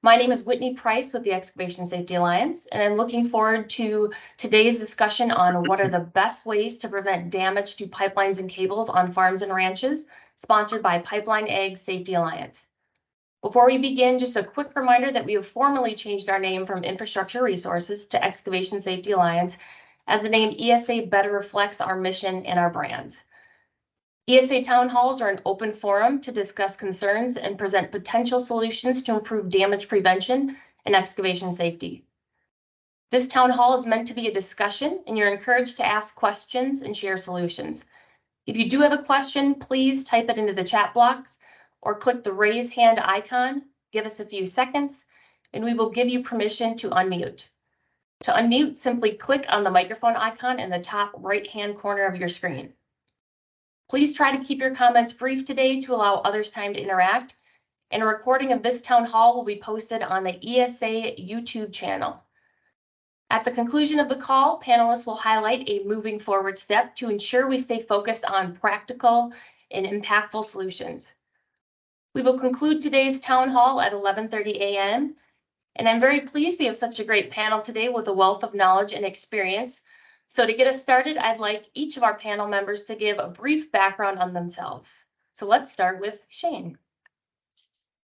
My name is Whitney Price with the Excavation Safety Alliance, and I'm looking forward to today's discussion on what are the best ways to prevent damage to pipelines and cables on farms and ranches, sponsored by Pipeline Ag Safety Alliance. Before we begin, just a quick reminder that we have formally changed our name from Infrastructure Resources to Excavation Safety Alliance, as the name ESA better reflects our mission and our brands. ESA town halls are an open forum to discuss concerns and present potential solutions to improve damage prevention and excavation safety. This town hall is meant to be a discussion, and you're encouraged to ask questions and share solutions. If you do have a question, please type it into the chat box or click the raise hand icon. Give us a few seconds, and we will give you permission to unmute. To unmute, simply click on the microphone icon in the top right-hand corner of your screen. Please try to keep your comments brief today to allow others time to interact, and a recording of this town hall will be posted on the ESA YouTube channel. At the conclusion of the call, panelists will highlight a moving forward step to ensure we stay focused on practical and impactful solutions. We will conclude today's town hall at 11:30 a.m. And I'm very pleased we have such a great panel today with a wealth of knowledge and experience. So to get us started, I'd like each of our panel members to give a brief background on themselves. So let's start with Shane.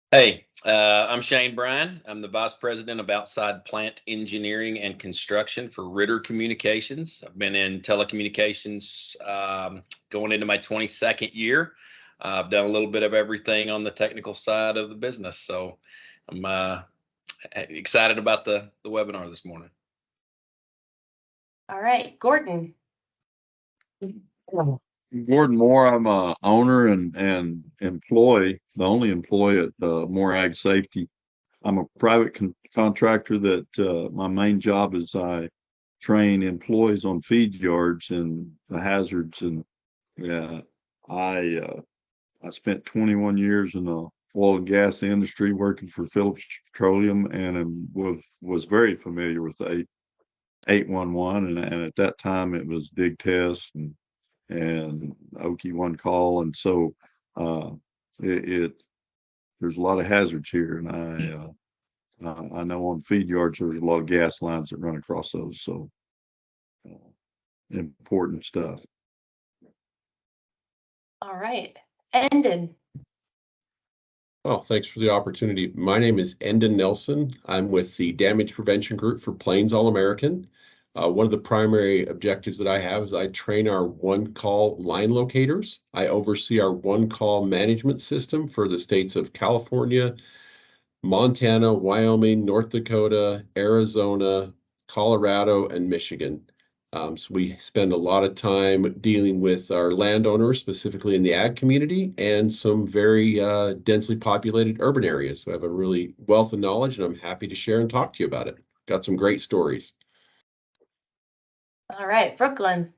Hey, I'm Shane Bryan. I'm the Vice President of Outside Plant Engineering and Construction for Ritter Communications. I've been in telecommunications going into my 22nd year. I've done a little bit of everything on the technical side of the business. So I'm excited about the webinar this morning. All right, Gordon. Gordon Moore. I'm a owner and employee, the only employee at Moore Ag Safety. I'm a private contractor that my main job is I train employees on feed yards and the hazards. And I spent 21 years in the oil and gas industry working for Phillips Petroleum, and was very familiar with the 811, and at that time it was Big Test and Okie One Call, and so there's a lot of hazards here, and I know on feed yards there's a lot of gas lines that run across those, so important stuff. All right, Endon. Oh, thanks for the opportunity. My name is Endon Nelson. I'm with the Damage Prevention Group for Plains All American. One of the primary objectives that I have is I train our one-call line locators. I oversee our one-call management system for the states of California, Montana, Wyoming, North Dakota, Arizona, Colorado, and Michigan. So we spend a lot of time dealing with our landowners, specifically in the ag community, and some very densely populated urban areas. So I have a really wealth of knowledge, and I'm happy to share and talk to you about it. Got some great stories. All right, Brooklyn.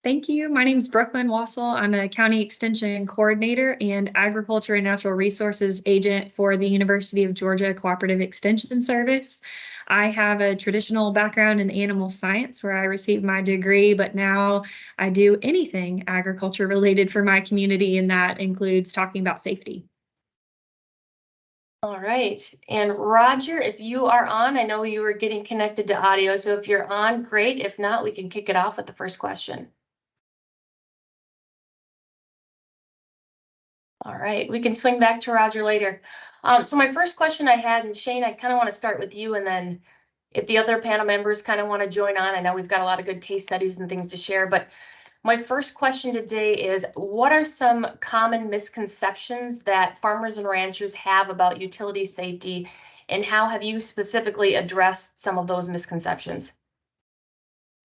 Thank you. My name is Brooklyn Wassel. I'm a County Extension Coordinator and Agriculture and Natural Resources Agent for the University of Georgia Cooperative Extension Service. I have a traditional background in animal science where I received my degree, but now I do anything agriculture related for my community, and that includes talking about safety. All right, and Roger, if you are on, I know you were getting connected to audio, so if you're on, great. If not, we can kick it off with the first question. All right, we can swing back to Roger later. So my first question I had, and Shane, I kind of want to start with you, and then if the other panel members kind of want to join on, I know we've got a lot of good case studies and things to share, but my first question today is, what are some common misconceptions that farmers and ranchers have about utility safety, and how have you specifically addressed some of those misconceptions?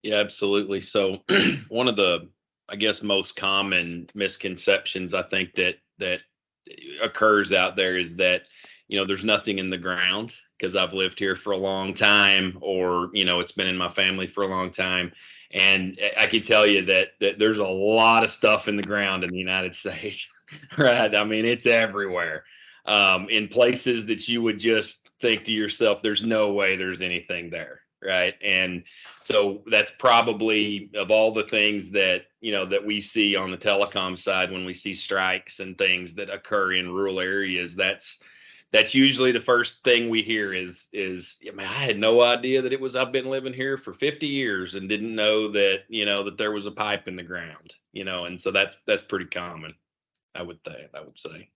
Yeah, absolutely. So one of the, I guess, most common misconceptions I think that occurs out there is that, there's nothing in the ground because I've lived here for a long time, or, it's been in my family for a long time. And I can tell you that there's a lot of stuff in the ground in the United States, right? I mean, it's everywhere, in places that you would just think to yourself, there's no way there's anything there, right? And so that's probably, of all the things that, that we see on the telecom side when we see strikes and things that occur in rural areas, that's that's usually the first thing we hear is, I mean, I had no idea that I've been living here for 50 years and didn't know that, that there was a pipe in the ground, and so that's pretty common, I would say.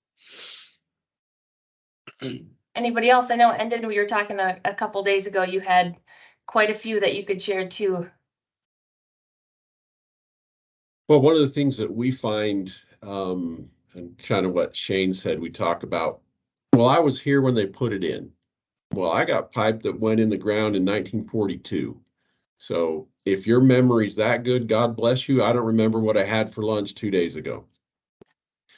Anybody else? I know, Endon, we were talking a couple days ago, you had quite a few that you could share too. Well, one of the things that we find, and kind of what Shane said, we talk about, well, I was here when they put it in. Well, I got pipe that went in the ground in 1942. So if your memory's that good, God bless you. I don't remember what I had for lunch 2 days ago.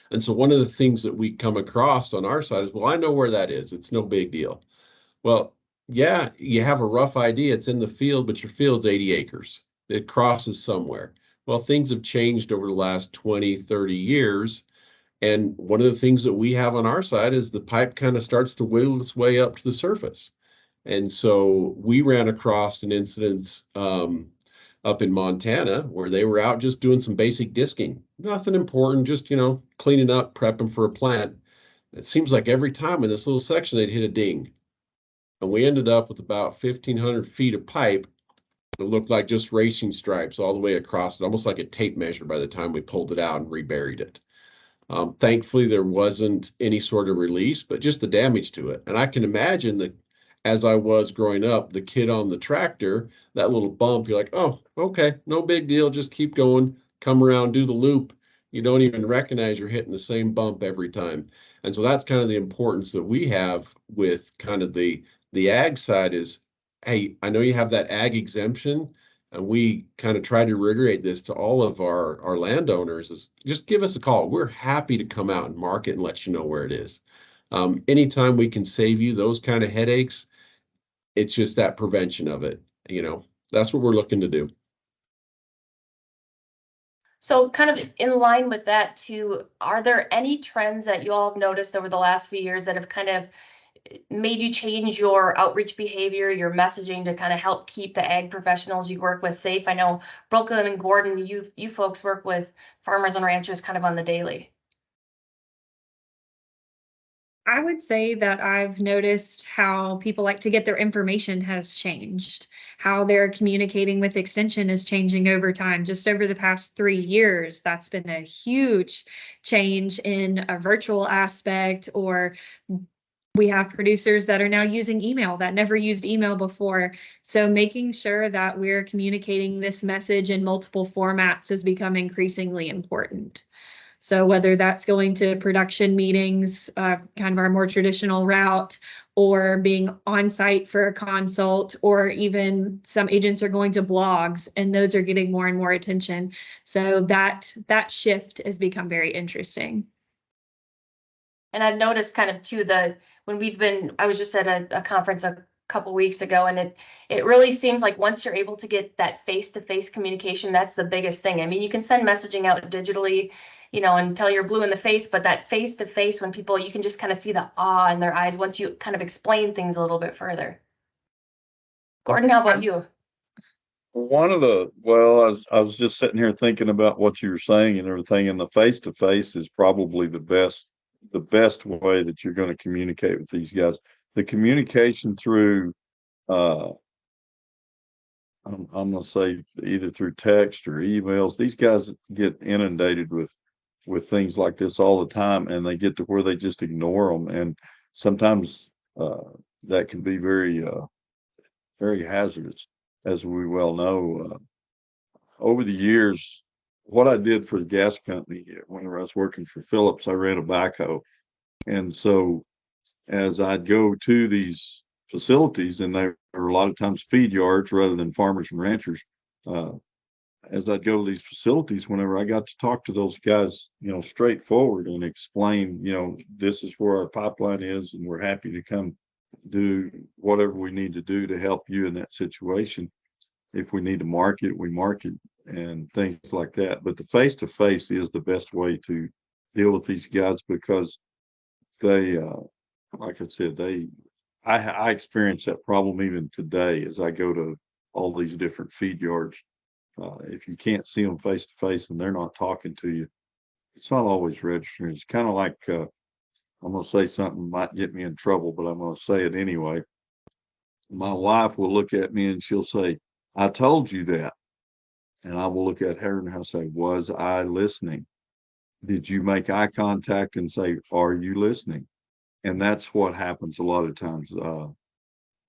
And so one of the things that we come across on our side is, well, I know where that is. It's no big deal. Well, yeah, you have a rough idea. It's in the field, but your field's 80 acres. It crosses somewhere. Well, things have changed over the last 20, 30 years. And one of the things that we have on our side is the pipe kind of starts to wiggle its way up to the surface. And so we ran across an incident up in Montana where they were out just doing some basic disking. Nothing important, just, cleaning up, prepping for a plant. It seems like every time in this little section, they'd hit a ding. And we ended up with about 1,500 feet of pipe that looked like just racing stripes all the way across it, almost like a tape measure by the time we pulled it out and reburied it. Thankfully, there wasn't any sort of release, but just the damage to it. And I can imagine that as I was growing up, the kid on the tractor, that little bump, you're like, oh, okay, no big deal. Just keep going, come around, do the loop. You don't even recognize you're hitting the same bump every time. And so that's kind of the importance that we have with kind of the ag side is, hey, I know you have that ag exemption, and we kind of try to reiterate this to all of our landowners is just give us a call. We're happy to come out and mark it and let you know where it is. Anytime we can save you those kind of headaches, it's just that prevention of it. That's what we're looking to do. So kind of in line with that too, are there any trends that you all have noticed over the last few years that have kind of made you change your outreach behavior, your messaging to kind of help keep the ag professionals you work with safe? I know Brooklyn and Gordon, you folks work with farmers and ranchers kind of on the daily. I would say that I've noticed how people like to get their information has changed. How they're communicating with Extension is changing over time. Just over the past 3 years, that's been a huge change in a virtual aspect, or we have producers that are now using email that never used email before. So making sure that we're communicating this message in multiple formats has become increasingly important. So whether that's going to production meetings, kind of our more traditional route, or being on site for a consult, or even some agents are going to blogs, and those are getting more and more attention. So that shift has become very interesting. And I've noticed kind of too I was just at a conference a couple weeks ago, and it really seems like once you're able to get that face-to-face communication, that's the biggest thing. I mean, you can send messaging out digitally, until you're blue in the face, but that face-to-face, when you can just kind of see the awe in their eyes once you kind of explain things a little bit further. Gordon, how about you? I was just sitting here thinking about what you were saying and everything, and the face-to-face is probably the best way that you're going to communicate with these guys. The communication through, I'm going to say either through text or emails, these guys get inundated with things like this all the time, and they get to where they just ignore them. And sometimes that can be very, very hazardous, as we well know. Over the years, what I did for the gas company, whenever I was working for Phillips, I ran a backhoe. And so as I'd go to these facilities, and they are a lot of times feed yards rather than farmers and ranchers, as I'd go to these facilities, whenever I got to talk to those guys, straightforward and explain, this is where our pipeline is, and we're happy to come do whatever we need to do to help you in that situation. If we need to market, we market and things like that. But the face-to-face is the best way to deal with these guys, because they, like I said, I experience that problem even today as I go to all these different feed yards. If you can't see them face-to-face and they're not talking to you, it's not always registering. It's kind of like I'm gonna say something might get me in trouble, but I'm gonna say it anyway. My wife will look at me and she'll say, "I told you that." And I will look at her and I'll say, "Was I listening? Did you make eye contact and say, 'Are you listening?'" And that's what happens a lot of times.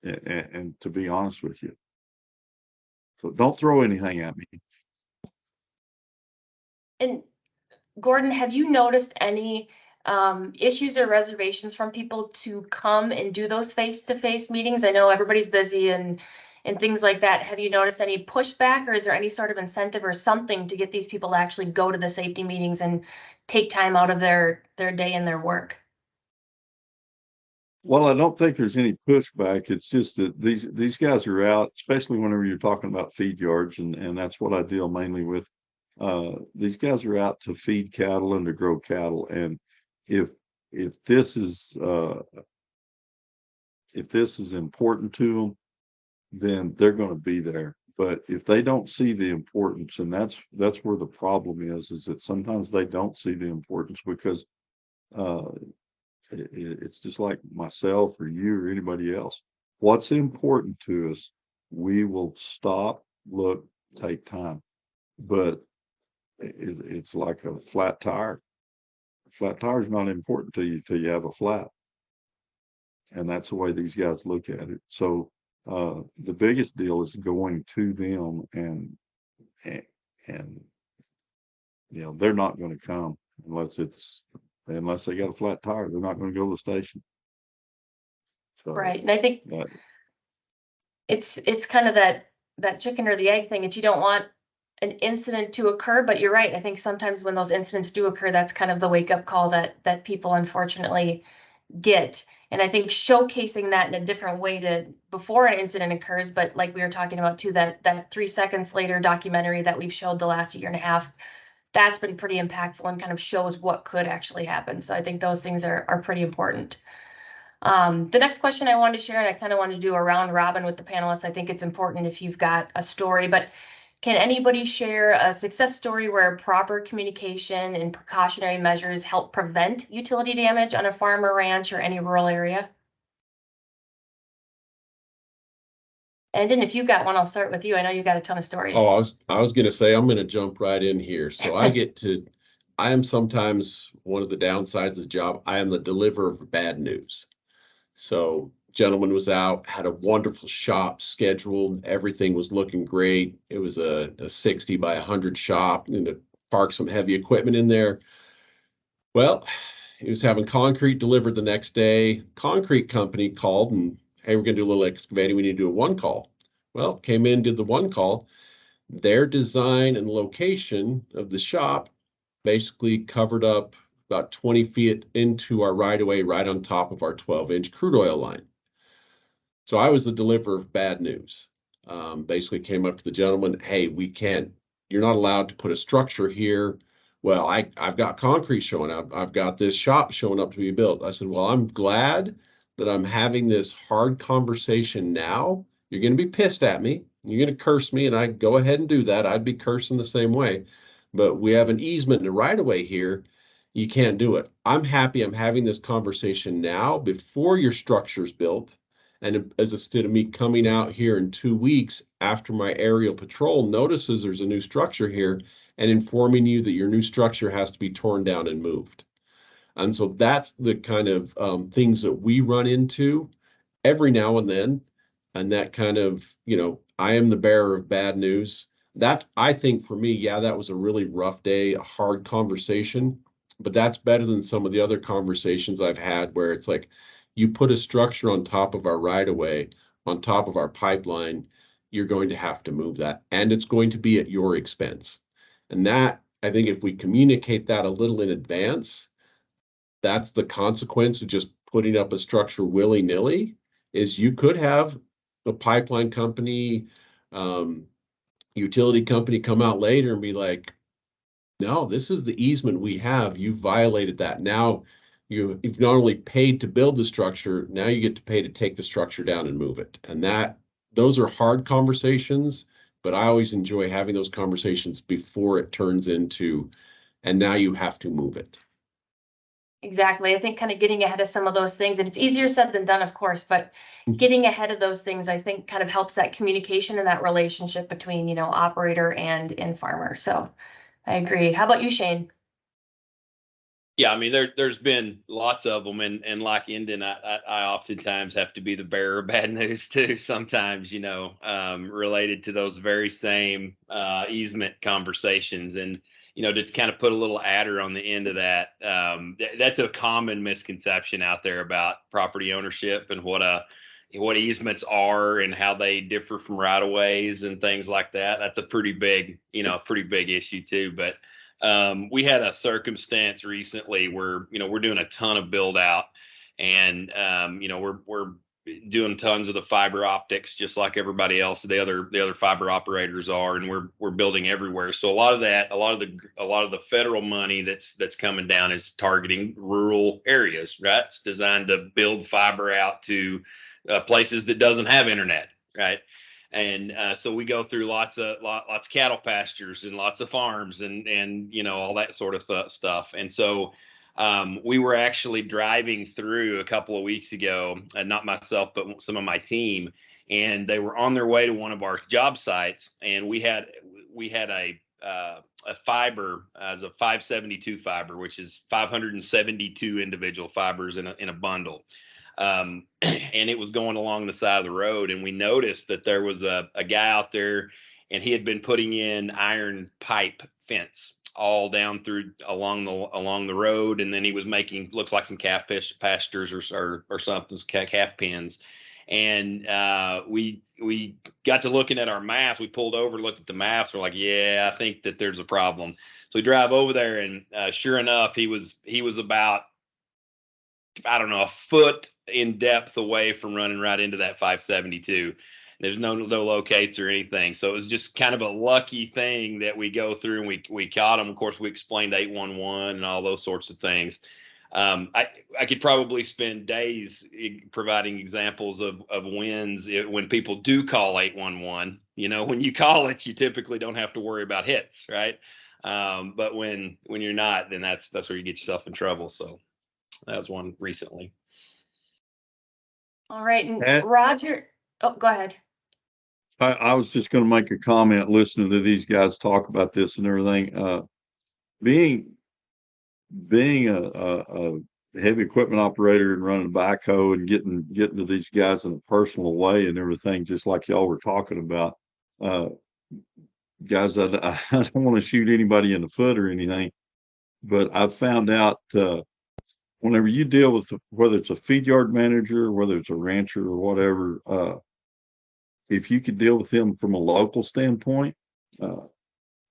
And to be honest with you, so don't throw anything at me. And Gordon, have you noticed any issues or reservations from people to come and do those face-to-face meetings? I know everybody's busy and things like that. Have you noticed any pushback, or is there any sort of incentive or something to get these people to actually go to the safety meetings and take time out of their day and their work? Well, I don't think there's any pushback. It's just that these guys are out, especially whenever you're talking about feed yards, and that's what I deal mainly with. These guys are out to feed cattle and to grow cattle, and if this is important to them, then they're going to be there. But if they don't see the importance, and that's where the problem is that sometimes they don't see the importance because it's just like myself or you or anybody else. What's important to us, we will stop, look, take time. But it's like a flat tire. A flat tire is not important to you till you have a flat. And that's the way these guys look at it. So the biggest deal is going to them and you know, they're not going to come unless they got a flat tire. They're not going to go to the station. So Right, and I think that, it's kind of that chicken or the egg thing. It's you don't want an incident to occur, but you're right. I think sometimes when those incidents do occur, that's kind of the wake-up call that people unfortunately get. And I think showcasing that in a different way to before an incident occurs, but like we were talking about too, that 3 seconds later documentary that we've showed the last year and a half, that's been pretty impactful and kind of shows what could actually happen. So I think those things are pretty important. The next question I wanted to share, and I kind of wanted to do a round robin with the panelists. I think it's important if you've got a story, but can anybody share a success story where proper communication and precautionary measures help prevent utility damage on a farm or ranch or any rural area? And then if you've got one, I'll start with you. I know you got a ton of stories. Oh, I was going to say, I'm going to jump right in here. So I am sometimes one of the downsides of the job. I am the deliverer of bad news. So gentleman was out, had a wonderful shop scheduled. Everything was looking great. It was a 60 by 100 shop and to park some heavy equipment in there. Well, he was having concrete delivered the next day. Concrete company called and, hey, we're going to do a little excavating. We need to do a one call. Well, came in, did the one call. Their design and location of the shop basically covered up about 20 feet into our right of way, right on top of our 12-inch crude oil line. So I was the deliverer of bad news. Basically came up to the gentleman, hey, you're not allowed to put a structure here. Well, I've got concrete showing up. I've got this shop showing up to be built. I said, well, I'm glad that I'm having this hard conversation now. You're going to be pissed at me. You're going to curse me, and I go ahead and do that. I'd be cursing the same way. But we have an easement and a right of way here. You can't do it. I'm happy I'm having this conversation now before your structure's built. And as instead of me coming out here in 2 weeks after my aerial patrol notices there's a new structure here and informing you that your new structure has to be torn down and moved. And so that's the kind of things that we run into every now and then. And that kind of, I am the bearer of bad news. That, I think for me, yeah, that was a really rough day, a hard conversation, but that's better than some of the other conversations I've had where it's like, you put a structure on top of our right of way, on top of our pipeline, you're going to have to move that, and it's going to be at your expense. And that, I think if we communicate that a little in advance, that's the consequence of just putting up a structure willy-nilly, is you could have a pipeline company, utility company come out later and be like, no, this is the easement we have. You violated that. Now you've not only paid to build the structure, now you get to pay to take the structure down and move it. And those are hard conversations, but I always enjoy having those conversations before it turns into, and now you have to move it. Exactly. I think kind of getting ahead of some of those things, and it's easier said than done, of course, but getting ahead of those things, I think kind of helps that communication and that relationship between, you know, operator and farmer. So I agree. How about you, Shane? Yeah, I mean, there's been lots of them, and like Endon, I oftentimes have to be the bearer of bad news too. Sometimes, you know, related to those very same easement conversations, and you know, to kind of put a little adder on the end of that, that's a common misconception out there about property ownership and what easements are and how they differ from right of ways and things like that. That's a pretty big, you know, pretty big issue too, but. We had a circumstance recently where, you know, we're doing a ton of build out and, you know, we're doing tons of the fiber optics, just like everybody else, the other fiber operators are, and we're building everywhere. So a lot of the federal money that's coming down is targeting rural areas, right? It's designed to build fiber out to places that doesn't have internet, right? And so we go through lots of cattle pastures and lots of farms and you know all that sort of stuff. And so we were actually driving through a couple of weeks ago, not myself but some of my team, and they were on their way to one of our job sites, and we had a fiber as a 572 fiber, which is 572 individual fibers in a bundle. And it was going along the side of the road, and we noticed that there was a guy out there, and he had been putting in iron pipe fence all down through along the road, and then he was making looks like some calf pastures or something, calf pens. And we got to looking at our maps. We pulled over, looked at the maps. We're like, yeah, I think that there's a problem. So we drive over there, and sure enough, he was about, I don't know, a foot in depth away from running right into that 572. There's no locates or anything. So it was just kind of a lucky thing that we go through and we caught him. Of course, we explained 811 and all those sorts of things. I could probably spend days providing examples of wins when people do call 811. You know, when you call it, you typically don't have to worry about hits, right? But when you're not, then that's where you get yourself in trouble. So that was one recently. All right, and And- Roger, oh, go ahead. I was just going to make a comment listening to these guys talk about this and everything. Being a heavy equipment operator and running a backhoe and getting to these guys in a personal way and everything, just like y'all were talking about, guys, I don't want to shoot anybody in the foot or anything, but I've found out whenever you deal with whether it's a feed yard manager, whether it's a rancher or whatever, if you could deal with them from a local standpoint,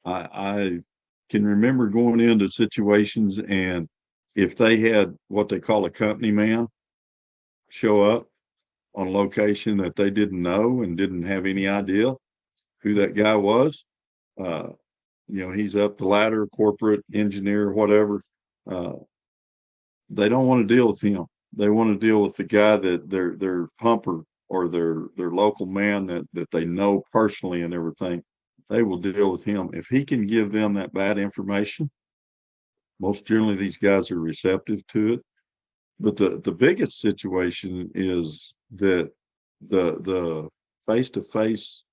I can remember going into situations, and if they had what they call a company man show up on location that they didn't know and didn't have any idea who that guy was, you know, he's up the ladder, corporate engineer, whatever. They don't want to deal with him. They want to deal with the guy that their pumper or their local man that they know personally and everything. They will deal with him. If he can give them that bad information, most generally these guys are receptive to it. But the biggest situation is that the face-to-face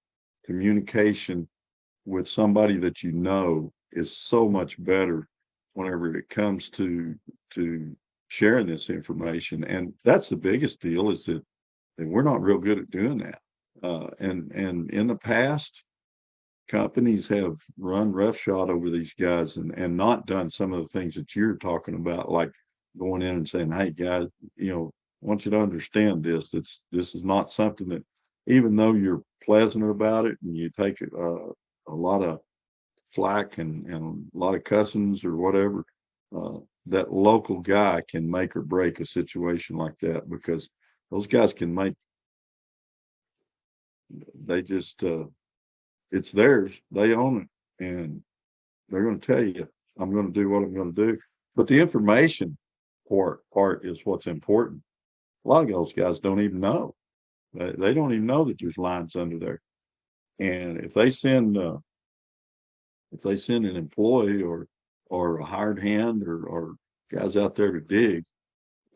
communication with somebody that you know is so much better whenever it comes to sharing this information. And that's the biggest deal, is that we're not real good at doing that. And in the past, companies have run roughshod over these guys and not done some of the things that you're talking about, like going in and saying, hey guys, you know, I want you to understand this. This is not something that, even though you're pleasant about it and you take a lot of flack and a lot of cussings or whatever, that local guy can make or break a situation like that, because those guys can make, they just, it's theirs, they own it, and they're going to tell you, I'm going to do what I'm going to do. But the information part is what's important. A lot of those guys don't even know. They don't even know that there's lines under there. And if they send an employee or a hired hand or guys out there to dig.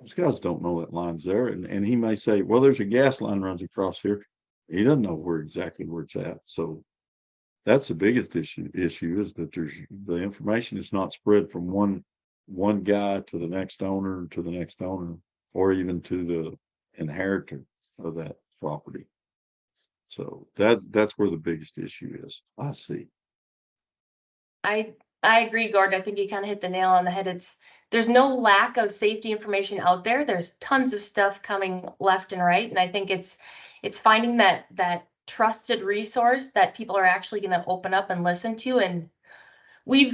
Those guys don't know that line's there. And he may say, well, there's a gas line runs across here. He doesn't know exactly where it's at. So that's the biggest issue is that the information is not spread from one guy to the next owner, or even to the inheritor of that property. So that's where the biggest issue is. I see. I agree, Gordon. I think you kind of hit the nail on the head. There's no lack of safety information out there. There's tons of stuff coming left and right. And I think it's finding that trusted resource that people are actually going to open up and listen to. And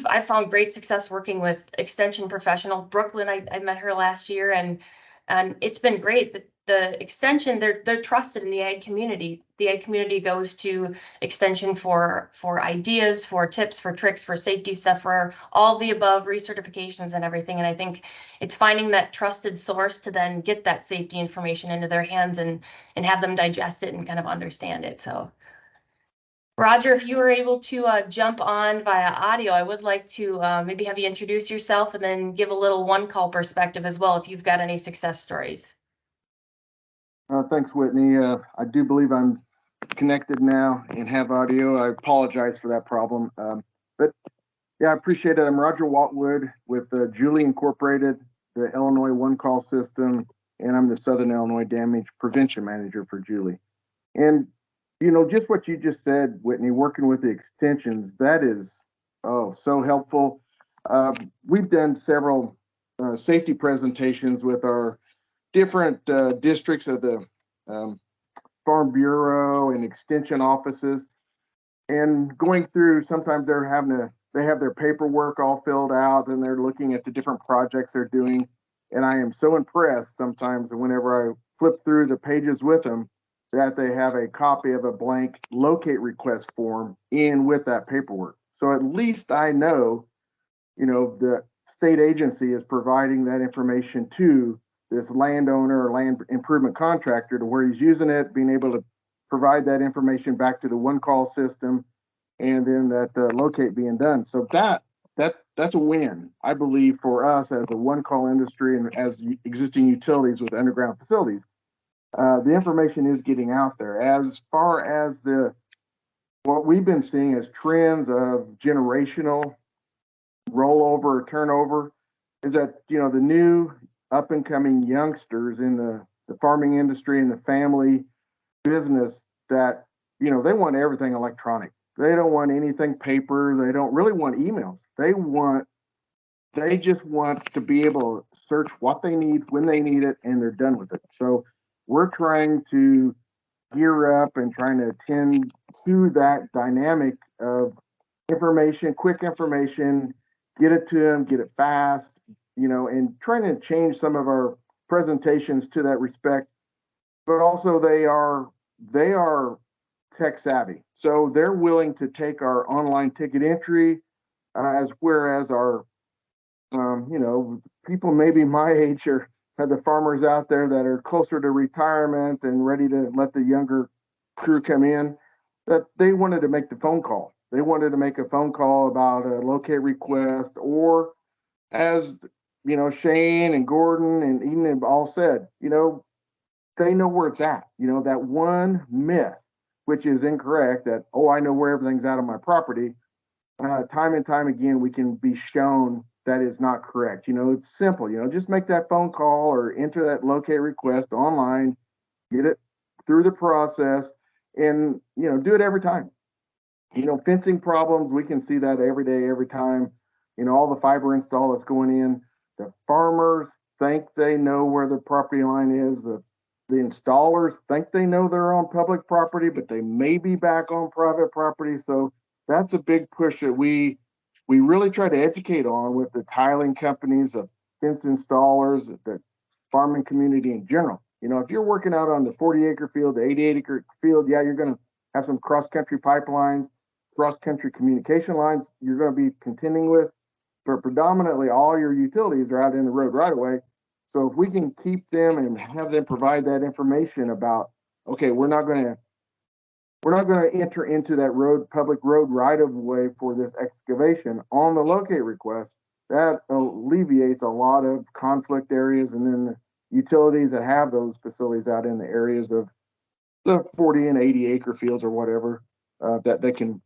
I've found great success working with extension professional Brooklyn. I met her last year, and it's been great. The extension, they're trusted in the ag community. The ag community goes to extension for ideas, for tips, for tricks, for safety stuff, for all the above recertifications and everything. And I think it's finding that trusted source to then get that safety information into their hands and have them digest it and kind of understand it. So Roger, if you were able to jump on via audio, I would like to maybe have you introduce yourself and then give a little one call perspective as well, if you've got any success stories. Thanks, Whitney. I do believe I'm connected now and have audio. I apologize for that problem. But yeah, I appreciate it. I'm Roger Waltwood with Julie Incorporated, the Illinois One Call System, and I'm the Southern Illinois Damage Prevention Manager for Julie. And, you know, just what you just said, Whitney, working with the extensions, that is, so helpful. We've done several safety presentations with our different districts of the Farm Bureau and extension offices, and going through, sometimes they have their paperwork all filled out and they're looking at the different projects they're doing. And I am so impressed sometimes whenever I flip through the pages with them that they have a copy of a blank locate request form in with that paperwork. So at least I know, you know, the state agency is providing that information to this landowner or land improvement contractor to where he's using it, being able to provide that information back to the one call system, and then that locate being done. So that's a win, I believe, for us as a one call industry and as existing utilities with underground facilities. The information is getting out there. As far as what we've been seeing as trends of generational rollover or turnover is that, you know, the new up and coming youngsters in the farming industry and the family business, that, you know, they want everything electronic. They don't want anything paper. They don't really want emails. They just want to be able to search what they need when they need it, and they're done with it. So we're trying to gear up and trying to attend to that dynamic of information, quick information, get it to them, get it fast, you know, and trying to change some of our presentations to that respect. But also they are tech savvy. So they're willing to take our online ticket entry, whereas our, you know, people maybe my age are the farmers out there that are closer to retirement and ready to let the younger crew come in, that they wanted to make the phone call. They wanted to make a phone call about a locate request, or as, you know, Shane and Gordon and Eden have all said, you know, they know where it's at. You know, that one myth, which is incorrect, that, oh, I know where everything's at on my property. Time and time again, we can be shown that is not correct. You know, it's simple. You know, just make that phone call or enter that locate request online, get it through the process, and, you know, do it every time. You know, fencing problems, we can see that every day, every time. You know, all the fiber install that's going in. The farmers think they know where the property line is. The installers think they know they're on public property, but they may be back on private property. So that's a big push that we really try to educate on with the tiling companies, of fence installers, the farming community in general. You know, if you're working out on the 40-acre field, the 88-acre field, yeah, you're going to have some cross-country pipelines, cross-country communication lines you're going to be contending with, but predominantly all your utilities are out in the road right away. So if we can keep them and have them provide that information about, okay, we're not going to enter into that public road right of way for this excavation on the locate request, that alleviates a lot of conflict areas, and then the utilities that have those facilities out in the areas of the 40 and 80 acre fields or whatever, that they can,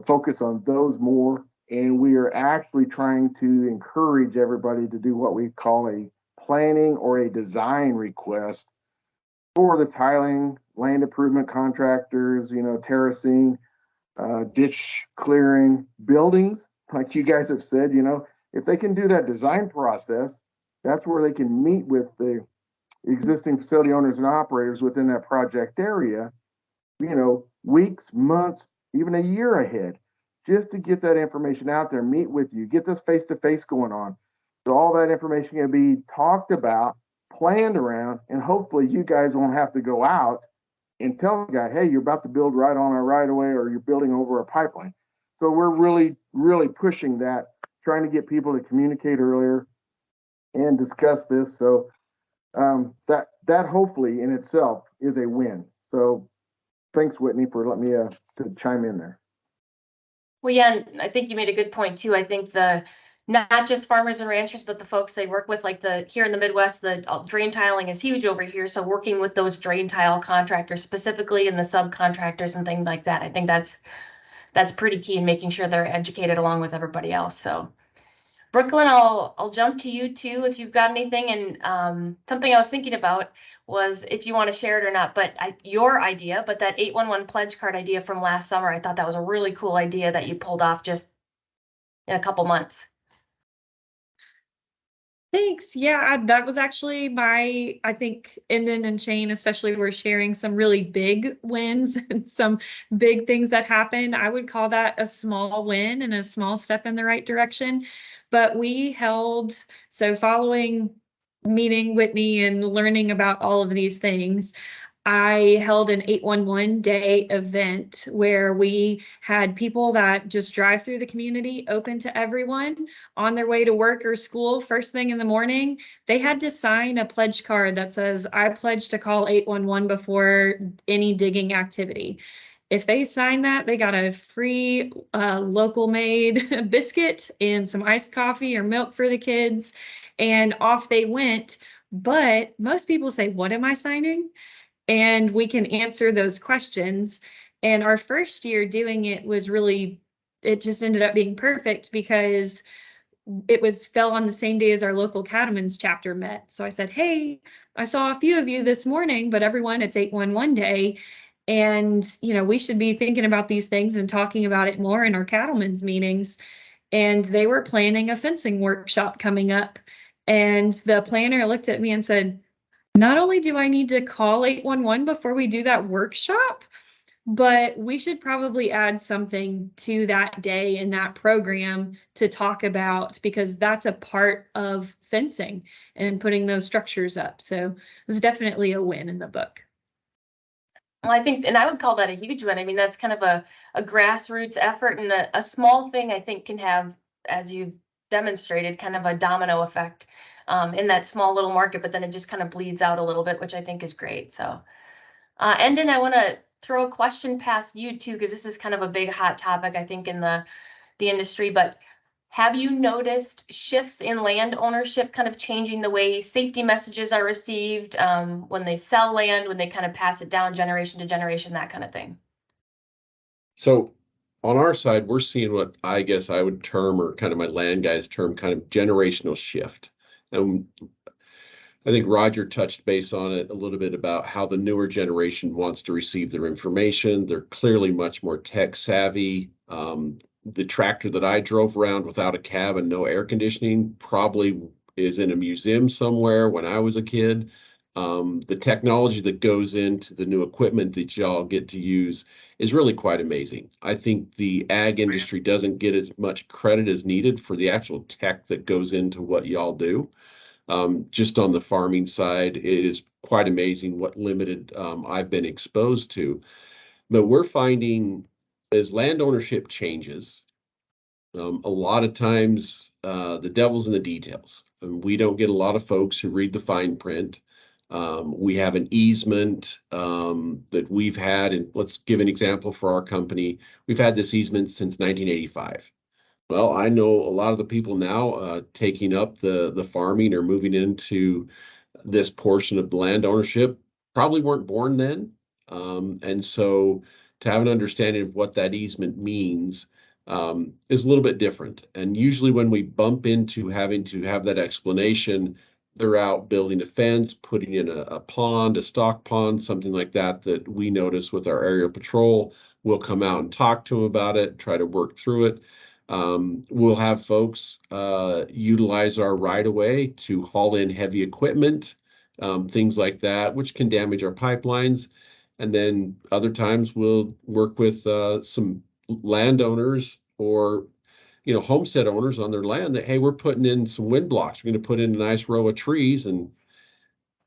focus on those more. And we are actually trying to encourage everybody to do what we call a planning or a design request for the tiling, land improvement contractors, terracing, ditch clearing, buildings, like you guys have said, if they can do that design process, that's where they can meet with the existing facility owners and operators within that project area, weeks, months, even a year ahead, just to get that information out there, meet with you, get this face-to-face going on. So all that information can be talked about, planned around, and hopefully you guys won't have to go out and tell the guy, hey, you're about to build right on our right of way, or you're building over a pipeline. So we're really, really pushing that, trying to get people to communicate earlier and discuss this. So that hopefully in itself is a win. So thanks, Whitney, for letting me to chime in there. Well, yeah, and I think you made a good point too. I think not just farmers and ranchers, but the folks they work with, like here in the Midwest, the drain tiling is huge over here. So working with those drain tile contractors specifically and the subcontractors and things like that, I think that's pretty key in making sure they're educated along with everybody else. So Brooklyn, I'll jump to you too if you've got anything. And something I was thinking about was if you want to share it or not, but your idea, but that 811 pledge card idea from last summer, I thought that was a really cool idea that you pulled off just in a couple months. Thanks. Yeah, that was actually I think Endon and Shane especially were sharing some really big wins and some big things that happened. I would call that a small win and a small step in the right direction. But we so following meeting Whitney and learning about all of these things, I held an 811 day event where we had people that just drive through the community, open to everyone on their way to work or school first thing in the morning. They had to sign a pledge card that says, I pledge to call 811 before any digging activity. If they sign that, they got a free local made biscuit and some iced coffee or milk for the kids, and off they went. But most people say, what am I signing? And we can answer those questions. And our first year doing it was it just ended up being perfect because it fell on the same day as our local Cattlemen's chapter met. So I said, hey, I saw a few of you this morning, but everyone, it's 811 day. And, we should be thinking about these things and talking about it more in our Cattlemen's meetings. And they were planning a fencing workshop coming up. And the planner looked at me and said, not only do I need to call 811 before we do that workshop, but we should probably add something to that day in that program to talk about, because that's a part of fencing and putting those structures up. So it was definitely a win in the book. Well, I think, and I would call that a huge win. I mean, that's kind of a grassroots effort, and a small thing I think can have, as you've demonstrated, kind of a domino effect in that small little market, but then it just kind of bleeds out a little bit, which I think is great. So, Endon, I want to throw a question past you too, because this is kind of a big hot topic, I think, in the industry. But have you noticed shifts in land ownership kind of changing the way safety messages are received when they sell land, when they kind of pass it down generation to generation, that kind of thing? So on our side, we're seeing what I guess I would term, or kind of my land guys term, kind of generational shift. And I think Roger touched base on it a little bit about how the newer generation wants to receive their information. They're clearly much more tech savvy. The tractor that I drove around without a cab and no air conditioning probably is in a museum somewhere when I was a kid. The technology that goes into the new equipment that y'all get to use is really quite amazing. I think the ag industry doesn't get as much credit as needed for the actual tech that goes into what y'all do. Just on the farming side, it is quite amazing what limited I've been exposed to. But we're finding as land ownership changes, a lot of times the devil's in the details. And we don't get a lot of folks who read the fine print. We have an easement that we've had, and let's give an example for our company. We've had this easement since 1985. Well, I know a lot of the people now taking up the farming or moving into this portion of the land ownership probably weren't born then. And so to have an understanding of what that easement means is a little bit different. And usually when we bump into having to have that explanation, they're out building a fence, putting in a pond, a stock pond, something like that, that we notice with our aerial patrol. We'll come out and talk to them about it, try to work through it. We'll have folks utilize our right of way to haul in heavy equipment, things like that, which can damage our pipelines. And then other times we'll work with some landowners or homestead owners on their land that, hey, we're putting in some wind blocks. We're going to put in a nice row of trees, and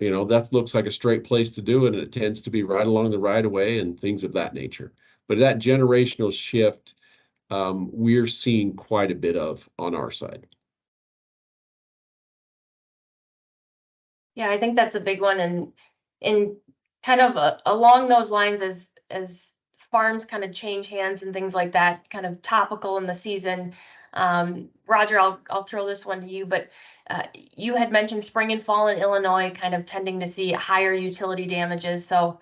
that looks like a straight place to do it, and it tends to be right along the right of way and things of that nature. But that generational shift, we're seeing quite a bit of on our side. Yeah, I think that's a big one, and kind of along those lines, as farms kind of change hands and things like that, kind of topical in the season. Roger, I'll throw this one to you, but you had mentioned spring and fall in Illinois kind of tending to see higher utility damages. So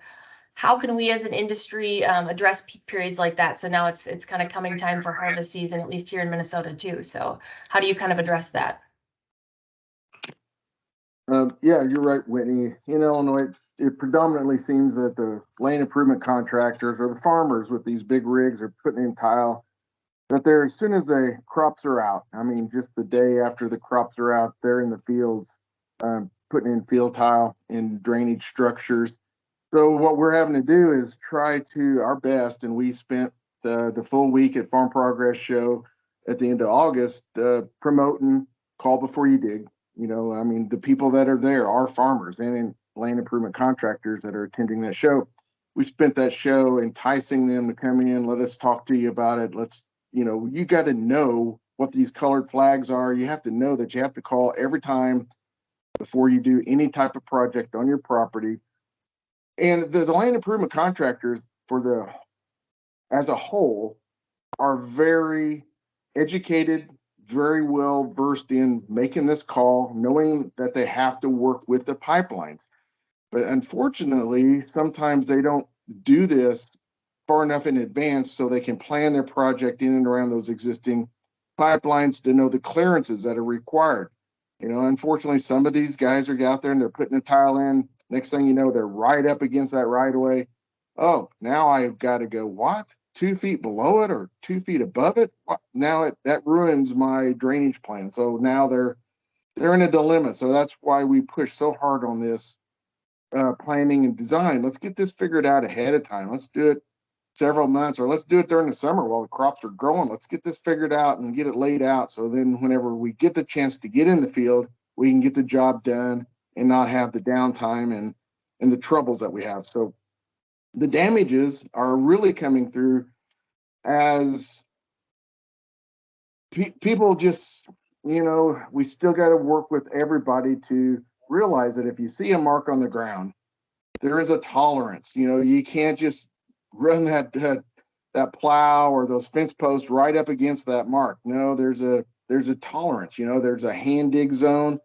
how can we as an industry address peak periods like that? So now it's kind of coming time for harvest season, at least here in Minnesota too. So how do you kind of address that? Yeah, you're right, Whitney. In Illinois, it predominantly seems that the lane improvement contractors or the farmers with these big rigs are putting in tile, that they're, as soon as the crops are out, I mean, just the day after the crops are out, they're in the fields, putting in field tile in drainage structures. So what we're having to do is try to our best, and we spent the full week at Farm Progress Show at the end of August promoting Call Before You Dig. I mean, the people that are there are farmers and land improvement contractors that are attending that show. We spent that show enticing them to come in, let us talk to you about it. You got to know what these colored flags are. You have to know that you have to call every time before you do any type of project on your property. And the land improvement contractors as a whole are very educated, very well versed in making this call, knowing that they have to work with the pipelines. But unfortunately, sometimes they don't do this far enough in advance so they can plan their project in and around those existing pipelines to know the clearances that are required. Unfortunately, some of these guys are out there and they're putting a tile in. Next thing you know, they're right up against that right of way. Oh, now I've got to go, what? 2 feet below it or 2 feet above it? Now that ruins my drainage plan. So now they're in a dilemma. So that's why we push so hard on this planning and design. Let's get this figured out ahead of time. Let's do it several months, or let's do it during the summer while the crops are growing. Let's get this figured out and get it laid out. So then whenever we get the chance to get in the field, we can get the job done and not have the downtime and the troubles that we have. So the damages are really coming through as people just, we still got to work with everybody to realize that if you see a mark on the ground, there is a tolerance. You can't just run that plow or those fence posts right up against that mark. No, there's a tolerance. There's a hand dig zone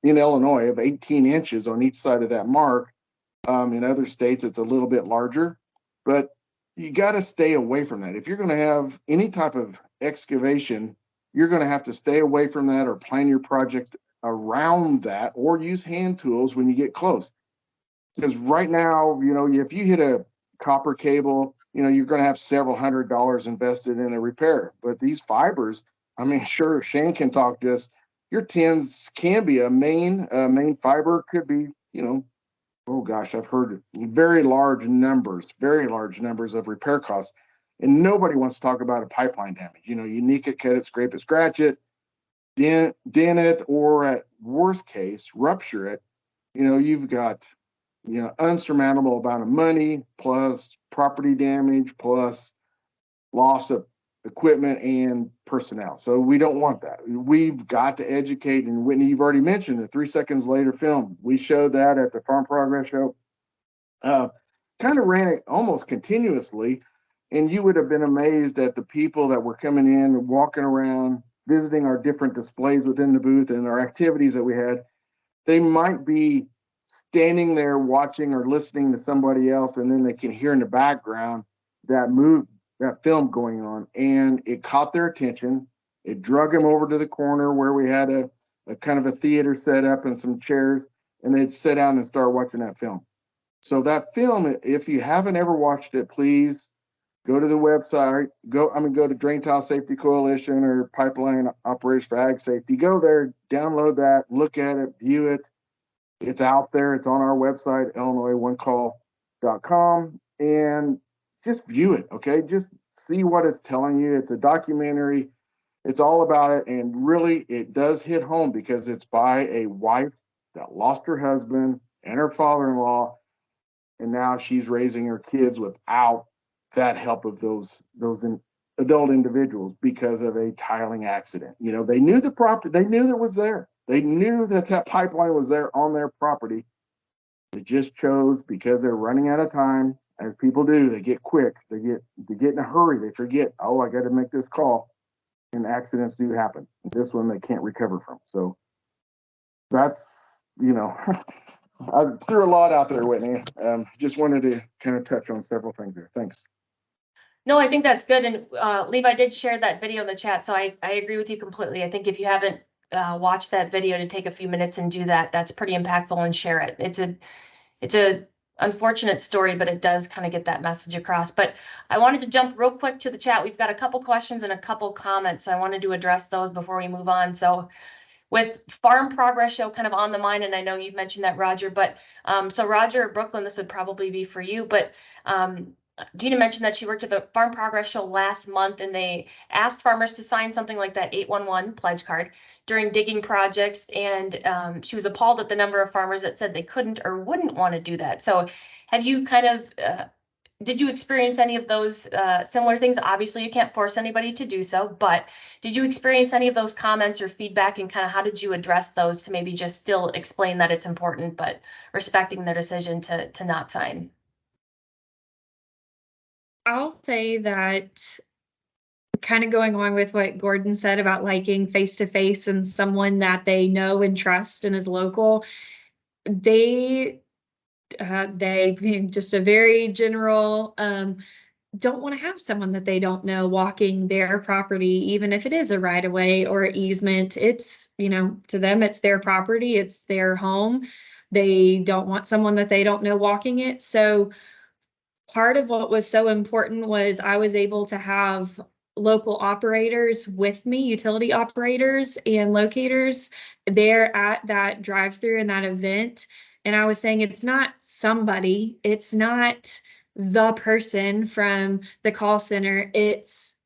in Illinois of 18 inches on each side of that mark. In other states, it's a little bit larger, but you got to stay away from that. If you're going to have any type of excavation, you're going to have to stay away from that or plan your project around that or use hand tools when you get close. Because right now, if you hit a copper cable, you're going to have several $100s invested in a repair. But these fibers, I mean, sure, Shane can talk to us. Your tins can be a main fiber could be, oh gosh, I've heard very large numbers of repair costs. And nobody wants to talk about a pipeline damage. You nick it, cut it, scrape it, scratch it, dent it, or at worst case, rupture it. You've got, unsurmountable amount of money plus property damage plus loss of equipment and personnel. So we don't want that. We've got to educate. And Whitney, you've already mentioned the 3 seconds later film. We showed that at the Farm Progress Show. Kind of ran it almost continuously And you would have been amazed at the people that were coming in and walking around, visiting our different displays within the booth and our activities that we had. They might be standing there watching or listening to somebody else, and then they can hear in the background that film going on, and it caught their attention. It drug them over to the corner where we had a kind of a theater set up and some chairs, and they'd sit down and start watching that film. So that film, if you haven't ever watched it, please go to the website, go to Drain Tile Safety Coalition or Pipeline Operators for Ag Safety. Go there, download that, look at it, view it. It's out there. It's on our website, illinoisoncall.com, and just view it, okay? Just see what it's telling you. It's a documentary. It's all about it, and really, it does hit home because it's by a wife that lost her husband and her father-in-law, and now she's raising her kids without that help of those adult individuals because of a tiling accident. You know, they knew the property, they knew it was there. They knew that pipeline was there on their property. They just chose, because they're running out of time, as people do, they get quick, they get in a hurry, they forget, oh, I got to make this call, and accidents do happen. This one they can't recover from. So that's, you know, I threw a lot out there, Whitney. Just wanted to kind of touch on several things there. Thanks. No, I think that's good. And Levi did share that video in the chat. So I agree with you completely. I think if you haven't watched that video, to take a few minutes and do that, that's pretty impactful, and share it. It's a unfortunate story, but it does kind of get that message across. But I wanted to jump real quick to the chat. We've got a couple questions and a couple comments, so I wanted to address those before we move on. So with Farm Progress Show kind of on the mind, and I know you've mentioned that, Roger, but so Roger, Brooklyn, this would probably be for you, but Gina mentioned that she worked at the Farm Progress Show last month, and they asked farmers to sign something like that 811 pledge card during digging projects, and she was appalled at the number of farmers that said they couldn't or wouldn't want to do that. So have you kind of, did you experience any of those similar things? Obviously, you can't force anybody to do so, but did you experience any of those comments or feedback, and kind of how did you address those to maybe just still explain that it's important, but respecting their decision to not sign? I'll say that, kind of going along with what Gordon said about liking face-to-face and someone that they know and trust and is local, they just a very general, don't want to have someone that they don't know walking their property, even if it is a right of way or easement. It's, you know, to them, it's their property, it's their home. They don't want someone that they don't know walking it. So part of what was so important was I was able to have local operators with me, utility operators and locators there at that drive-through and that event. And I was saying, it's not somebody, it's not the person from the call center, it's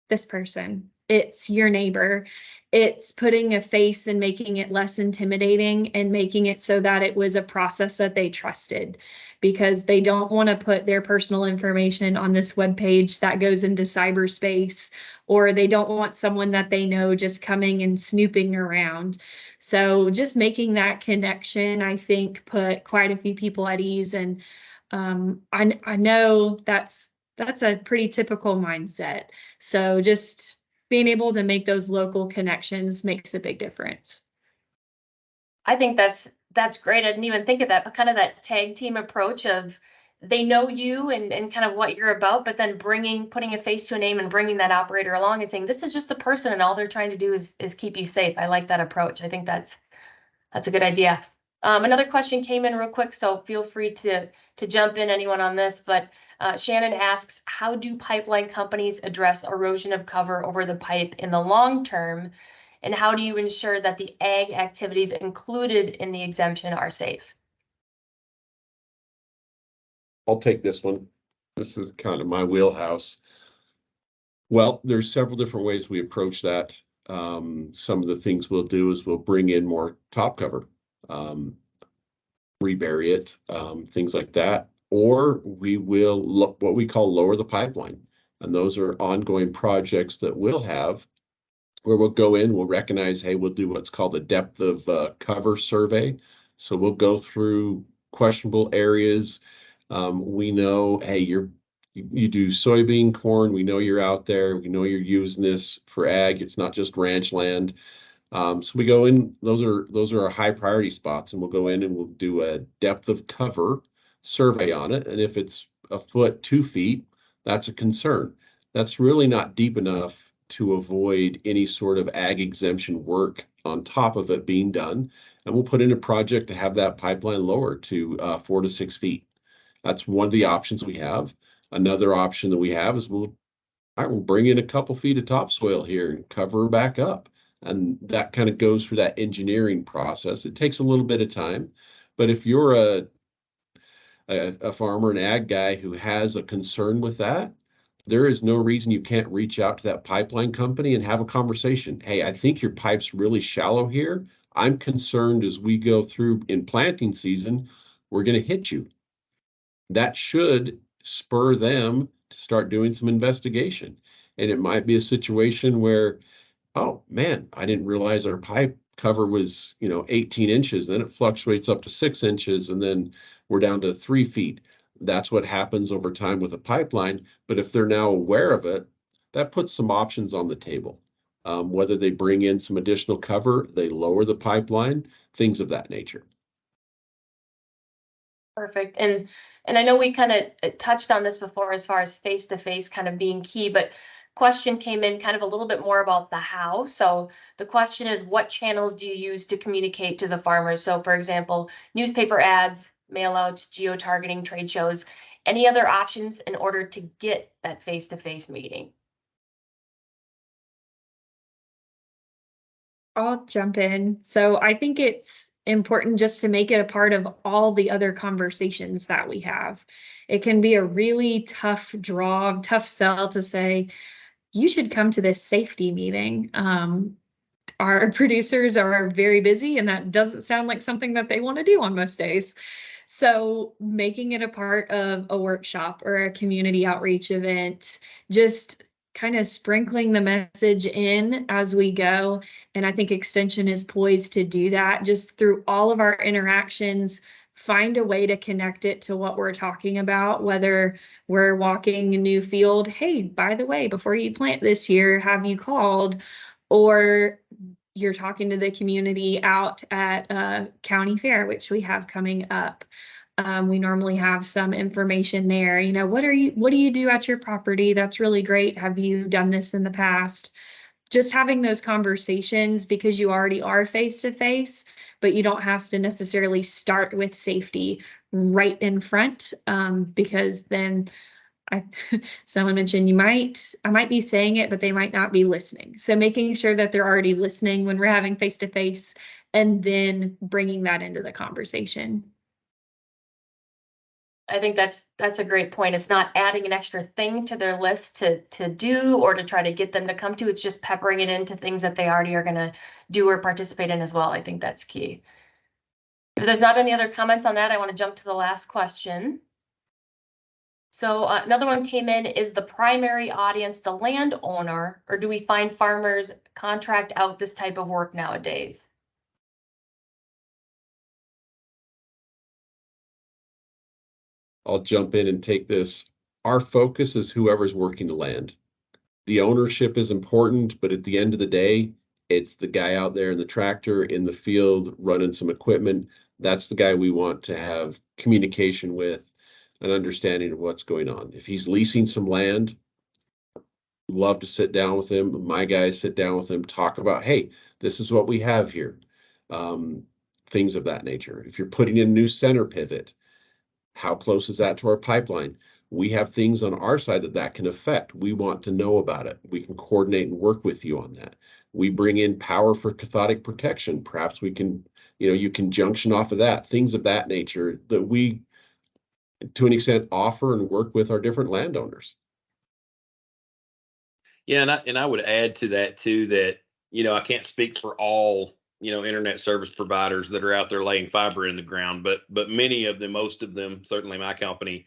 this person, it's your neighbor. It's putting a face and making it less intimidating and making it so that it was a process that they trusted, because they don't want to put their personal information on this webpage that goes into cyberspace, or they don't want someone that they know just coming and snooping around. So just making that connection, I think, put quite a few people at ease. And I know that's a pretty typical mindset. So just being able to make those local connections makes a big difference. I think that's great. I didn't even think of that, but kind of that tag team approach of, they know you and kind of what you're about, but then putting a face to a name and bringing that operator along and saying, this is just a person and all they're trying to do is keep you safe. I like that approach. I think that's a good idea. Another question came in real quick, so feel free to jump in, anyone on this, but Shannon asks, how do pipeline companies address erosion of cover over the pipe in the long term? And how do you ensure that the ag activities included in the exemption are safe? I'll take this one. This is kind of my wheelhouse. Well, there's several different ways we approach that. Some of the things we'll do is we'll bring in more top cover, rebury it, things like that. Or we will look what we call lower the pipeline. And those are ongoing projects that we'll have where we'll go in, we'll recognize, hey, we'll do what's called a depth of cover survey. So we'll go through questionable areas. We know, hey, you do soybean, corn. We know you're out there. We know you're using this for ag. It's not just ranch land. So we go in, those are our high priority spots, and we'll go in and we'll do a depth of cover survey on it. And if it's a foot, 2 feet, that's a concern. That's really not deep enough to avoid any sort of ag exemption work on top of it being done. And we'll put in a project to have that pipeline lowered to 4 to 6 feet. That's one of the options we have. Another option that we have is we'll bring in a couple feet of topsoil here and cover her back up. And that kind of goes through that engineering process. It takes a little bit of time, but if you're a farmer, an ag guy who has a concern with that, there is no reason you can't reach out to that pipeline company and have a conversation. Hey, I think your pipe's really shallow here. I'm concerned as we go through in planting season, we're going to hit you. That should spur them to start doing some investigation. And it might be a situation where, oh man, I didn't realize our pipe cover was, 18 inches. Then it fluctuates up to 6 inches, and then we're down to 3 feet. That's what happens over time with a pipeline. But if they're now aware of it, that puts some options on the table. Whether they bring in some additional cover, they lower the pipeline, things of that nature. Perfect. And I know we kind of touched on this before as far as face-to-face kind of being key, but question came in kind of a little bit more about the how. So the question is, what channels do you use to communicate to the farmers? So for example, newspaper ads, mailouts, geo-targeting, trade shows, any other options in order to get that face-to-face meeting? I'll jump in. So I think it's important just to make it a part of all the other conversations that we have. It can be a really tough draw, tough sell to say, you should come to this safety meeting. Our producers are very busy, and that doesn't sound like something that they want to do on most days. So making it a part of a workshop or a community outreach event, just kind of sprinkling the message in as we go. And I think Extension is poised to do that just through all of our interactions. Find a way to connect it to what we're talking about, whether we're walking a new field. Hey, by the way, before you plant this year, have you called? Or you're talking to the community out at county fair, which we have coming up. We normally have some information there. What do you do at your property? That's really great. Have you done this in the past? Just having those conversations, because you already are face to face, but you don't have to necessarily start with safety right in front, because then someone mentioned I might be saying it, but they might not be listening. So making sure that they're already listening when we're having face to face, and then bringing that into the conversation. I think that's a great point. It's not adding an extra thing to their list to do or to try to get them to come to. It's just peppering it into things that they already are going to do or participate in as well. I think that's key. If there's not any other comments on that, I want to jump to the last question. So another one came in, is the primary audience the landowner, or do we find farmers contract out this type of work nowadays? I'll jump in and take this. Our focus is whoever's working the land. The ownership is important, but at the end of the day, it's the guy out there in the tractor in the field running some equipment. That's the guy we want to have communication with, an understanding of what's going on. If he's leasing some land, love to sit down with him. My guys sit down with him, talk about, hey, this is what we have here. Things of that nature. If you're putting in a new center pivot, how close is that to our pipeline? We have things on our side that can affect. We want to know about it. We can coordinate and work with you on that. We bring in power for cathodic protection. Perhaps we can, you can junction off of that. Things of that nature that we, to an extent, offer and work with our different landowners. Yeah, and I would add to that too that, I can't speak for all internet service providers that are out there laying fiber in the ground, but many of them, most of them, certainly my company,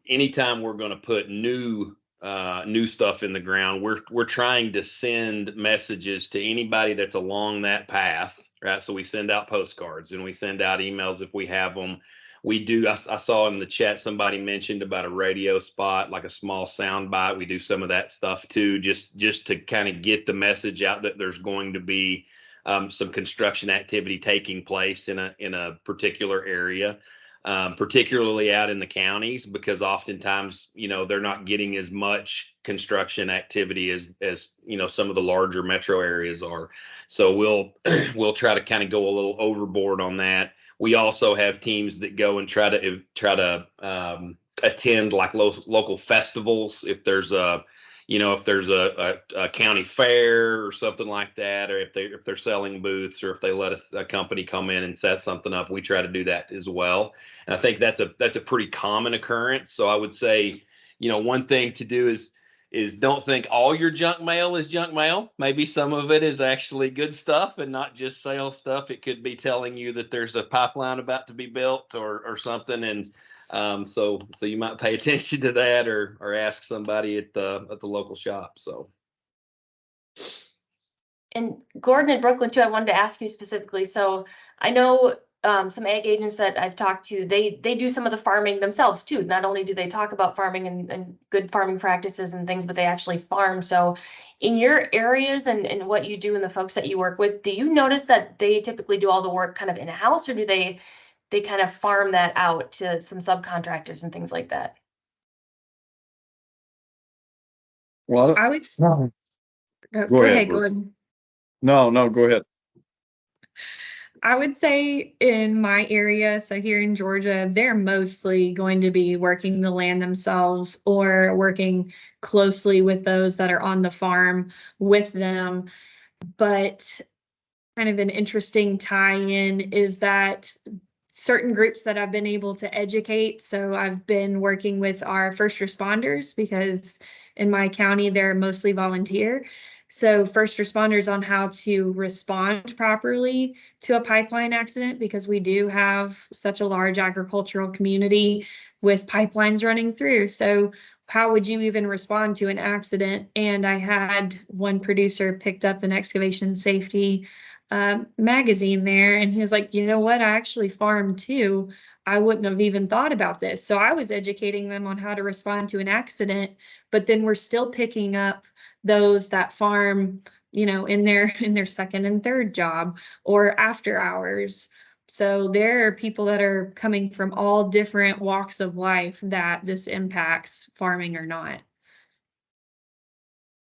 anytime we're going to put new stuff in the ground, we're trying to send messages to anybody that's along that path, right? So we send out postcards and we send out emails if we have them. we do, I saw in the chat, somebody mentioned about a radio spot, like a small sound bite. We do some of that stuff too, just to kind of get the message out that there's going to be some construction activity taking place in a particular area. Particularly out in the counties, because oftentimes, they're not getting as much construction activity as some of the larger metro areas are. So we'll try to kind of go a little overboard on that. We also have teams that go and try to attend like local festivals. If there's a county fair or something like that, or if they're selling booths, or if they let a company come in and set something up, we try to do that as well. And I think that's a pretty common occurrence. So I would say, one thing to do is don't think all your junk mail is junk mail. Maybe some of it is actually good stuff and not just sales stuff. It could be telling you that there's a pipeline about to be built or something. And so you might pay attention to that, or ask somebody at the local shop. So. And Gordon and Brooklyn too, I wanted to ask you specifically. So I know some ag agents that I've talked to, they do some of the farming themselves too. Not only do they talk about farming and good farming practices and things, but they actually farm. So in your areas and what you do and the folks that you work with, do you notice that they typically do all the work kind of in-house, or do they kind of farm that out to some subcontractors and things like that? Well, I would, no, go ahead, Brooke. Gordon. no, go ahead. I would say in my area, so here in Georgia, they're mostly going to be working the land themselves or working closely with those that are on the farm with them. But kind of an interesting tie-in is that certain groups that I've been able to educate. So I've been working with our first responders, because in my county, they're mostly volunteer. So first responders on how to respond properly to a pipeline accident, because we do have such a large agricultural community with pipelines running through. So how would you even respond to an accident? And I had one producer picked up an excavation safety magazine there, and he was like, you know what, I actually farm too. I wouldn't have even thought about this. So I was educating them on how to respond to an accident, but then we're still picking up those that farm, in their second and third job or after hours. So there are people that are coming from all different walks of life that this impacts, farming or not.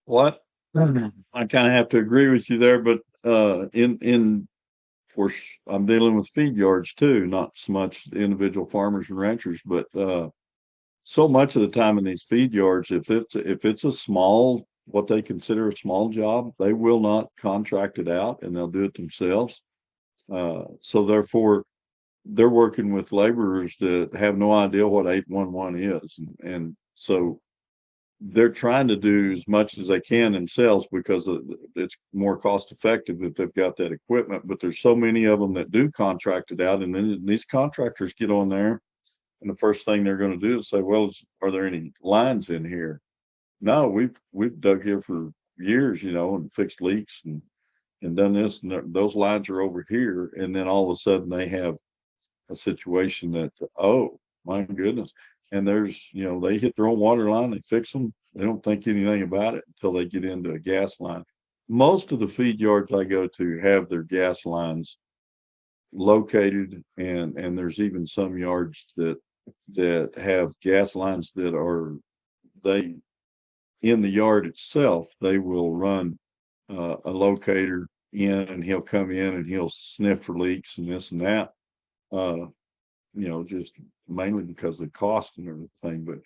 What? I kind of have to agree with you there, but of course, I'm dealing with feed yards too, not so much individual farmers and ranchers, but so much of the time in these feed yards, if it's a small, what they consider a small job, they will not contract it out and they'll do it themselves. So therefore, they're working with laborers that have no idea what 811 is, and so they're trying to do as much as they can themselves because it's more cost effective if they've got that equipment. But there's so many of them that do contract it out, and then these contractors get on there, and the first thing they're going to do is say, well, are there any lines in here? No, we've dug here for years, and fixed leaks and done this, and those lines are over here. And then all of a sudden they have a situation that, oh my goodness. And there's, they hit their own water line, they fix them. They don't think anything about it until they get into a gas line. Most of the feed yards I go to have their gas lines located, and there's even some yards that have gas lines that are, in the yard itself, they will run a locator in, and he'll come in and he'll sniff for leaks and this and that. Just mainly because of the cost and everything, but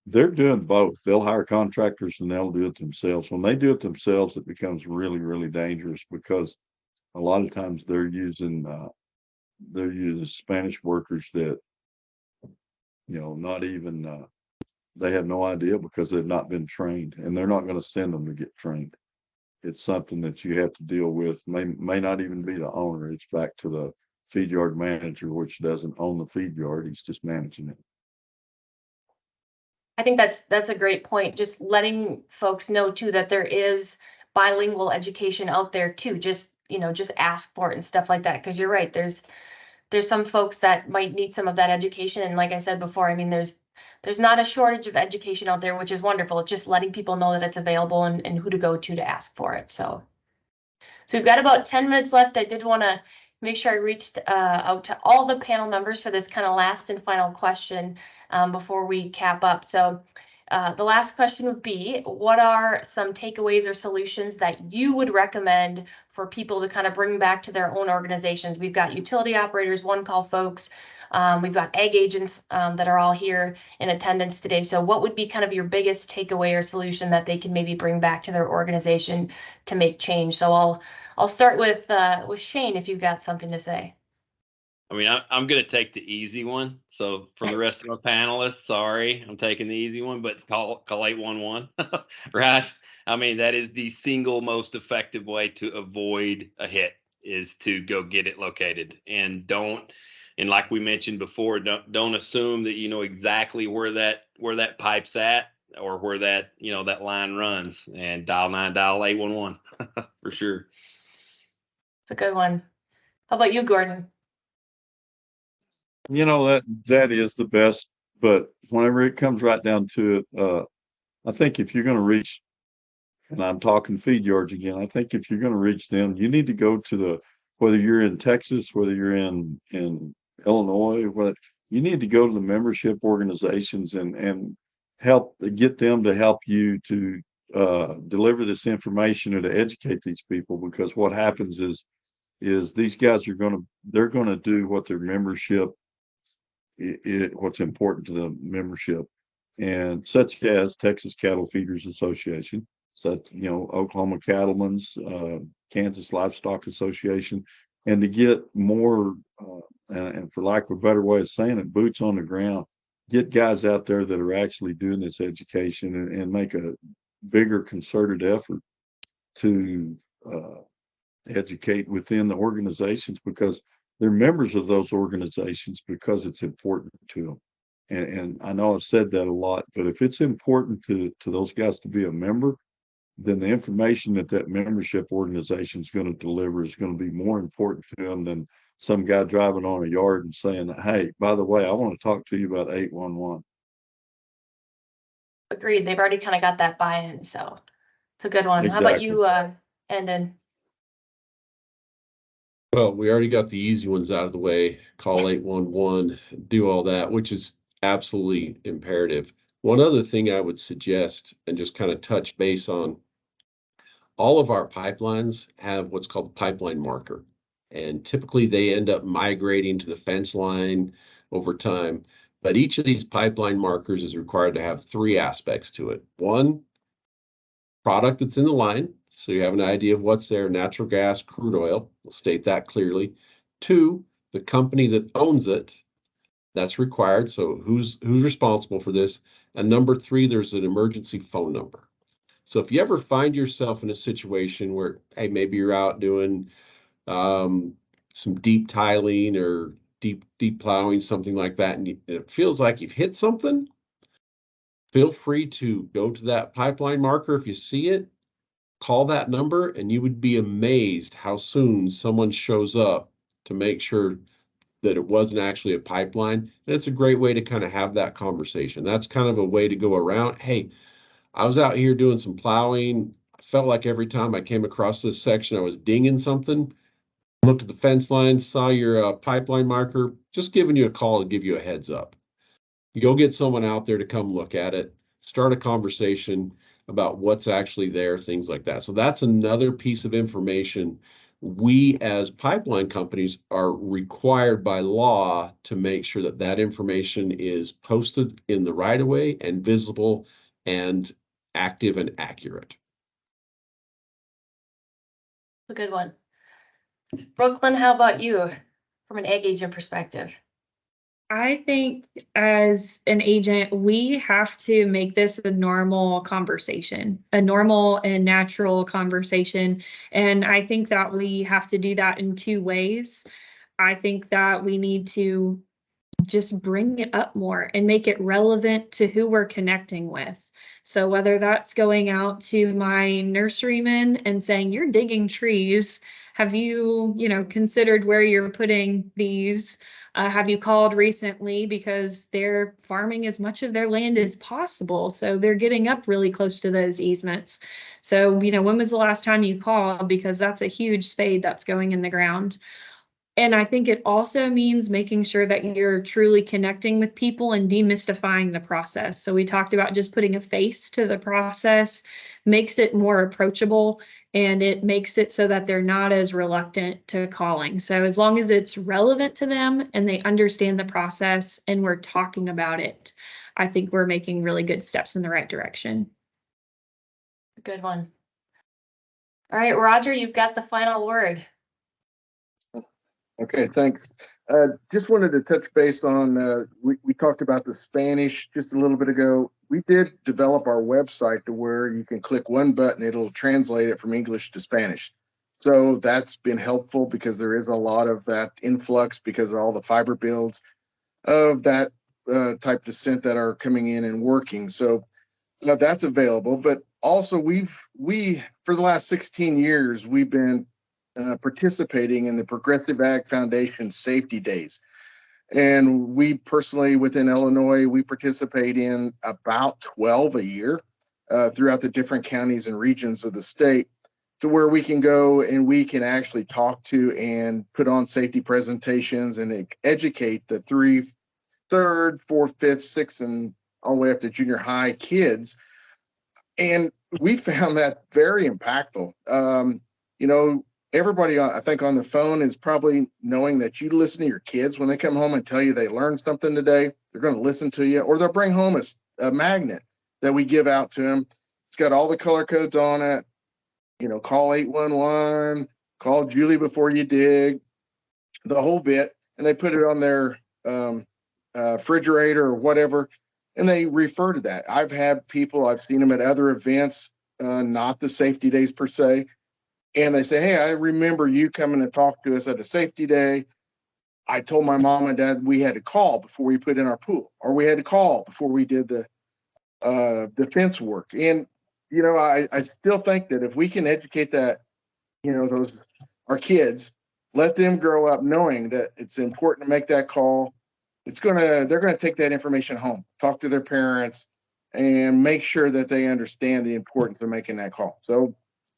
they're doing both. They'll hire contractors and they'll do it themselves. When they do it themselves, it becomes really, really dangerous, because a lot of times they're using Spanish workers that, not even, they have no idea because they've not been trained, and they're not going to send them to get trained. It's something that you have to deal with. May not even be the owner. It's back to the feed yard manager, which doesn't own the feed yard. He's just managing it. I think that's a great point. Just letting folks know too that there is bilingual education out there too. Just ask for it and stuff like that. Because you're right, there's there's some folks that might need some of that education. And like I said before, I mean, there's not a shortage of education out there, which is wonderful. It's just letting people know that it's available and who to go to ask for it. So we've got about 10 minutes left. I did want to make sure I reached out to all the panel members for this kind of last and final question before we cap up. So the last question would be, what are some takeaways or solutions that you would recommend for people to kind of bring back to their own organizations? We've got utility operators, one call folks. We've got ag agents that are all here in attendance today. So what would be kind of your biggest takeaway or solution that they can maybe bring back to their organization to make change? So I'll start with Shane, if you've got something to say. I mean, I'm going to take the easy one. So for the rest of our panelists, sorry, I'm taking the easy one, but call 811, right? I mean, that is the single most effective way to avoid a hit, is to go get it located. And like we mentioned before, don't assume that you know exactly where that pipe's at or where that, you know, that line runs, and dial 811 for sure. It's a good one. How about you, Gordon? You know, that is the best, but whenever it comes right down to it, I think if you're going to reach, and I'm talking feed yards again, I think if you're going to reach them, you need to go to whether you're in Texas, whether you're in Illinois, you need to go to the membership organizations and help get them to help you to deliver this information or to educate these people, because what happens is these guys they're going to do what their membership, what's important to the membership, and such as Texas Cattle Feeders Association, such, you know, Oklahoma Cattlemen's, Kansas Livestock Association, and to get more, and for lack of a better way of saying it, boots on the ground, get guys out there that are actually doing this education and make a bigger concerted effort to educate within the organizations, because they're members of those organizations because it's important to them. And I know I've said that a lot, but if it's important to those guys to be a member, then the information that membership organization is going to deliver is going to be more important to them than some guy driving on a yard and saying, hey, by the way, I want to talk to you about 811. Agreed. They've already kind of got that buy-in, so it's a good one. Exactly. How about you, Endon? Well, we already got the easy ones out of the way. Call 811, do all that, which is absolutely imperative. One other thing I would suggest, and just kind of touch base on, all of our pipelines have what's called a pipeline marker. And typically they end up migrating to the fence line over time. But each of these pipeline markers is required to have three aspects to it. One, product that's in the line, so you have an idea of what's there: natural gas, crude oil. We'll state that clearly. Two, the company that owns it, that's required. So who's responsible for this? And number three, there's an emergency phone number. So if you ever find yourself in a situation where, hey, maybe you're out doing some deep tiling or deep plowing, something like that, and it feels like you've hit something, feel free to go to that pipeline marker. If you see it, call that number, and you would be amazed how soon someone shows up to make sure that it wasn't actually a pipeline. And it's a great way to kind of have that conversation. That's kind of a way to go around. Hey, I was out here doing some plowing. I felt like every time I came across this section, I was dinging something. Looked at the fence line, saw your pipeline marker, just giving you a call to give you a heads up. You go get someone out there to come look at it, start a conversation about what's actually there, things like that. So that's another piece of information we as pipeline companies are required by law to make sure that that information is posted in the right of way and visible and active and accurate. A good one. Brooklyn, how about you from an ag agent perspective? I think as an agent, we have to make this a normal conversation, a normal and natural conversation. And I think that we have to do that in two ways. I think that we need to just bring it up more and make it relevant to who we're connecting with. So whether that's going out to my nurseryman and saying, you're digging trees, have you, considered where you're putting these? Have you called recently because they're farming as much of their land as possible? So they're getting up really close to those easements. So, when was the last time you called? Because that's a huge spade that's going in the ground. And I think it also means making sure that you're truly connecting with people and demystifying the process. So we talked about just putting a face to the process, makes it more approachable, and it makes it so that they're not as reluctant to calling. So as long as it's relevant to them and they understand the process and we're talking about it, I think we're making really good steps in the right direction. Good one. All right, Roger, you've got the final word. Okay, thanks. Just wanted to touch base on, we talked about the Spanish just a little bit ago. We did develop our website to where you can click one button, it'll translate it from English to Spanish. So that's been helpful because there is a lot of that influx because of all the fiber builds of that type descent that are coming in and working. So that's available. But also we for the last 16 years, we've been participating in the Progressive Ag Foundation Safety Days. And we personally within Illinois, we participate in about 12 a year throughout the different counties and regions of the state, to where we can go and we can actually talk to and put on safety presentations and educate the 3rd, 4th, 5th, 6th, and all the way up to junior high kids. And we found that very impactful. Everybody, I think, on the phone is probably knowing that you listen to your kids when they come home and tell you they learned something today. They're going to listen to you, or they'll bring home a magnet that we give out to them. It's got all the color codes on it. Call 811, call Julie before you dig, the whole bit. And they put it on their refrigerator or whatever, and they refer to that. I've seen them at other events, not the safety days per se. And they say, hey, I remember you coming to talk to us at a safety day. I told my mom and dad we had to call before we put in our pool, or we had to call before we did the fence work. And, I still think that if we can educate that, our kids, let them grow up knowing that it's important to make that call. They're going to take that information home, talk to their parents, and make sure that they understand the importance of making that call. So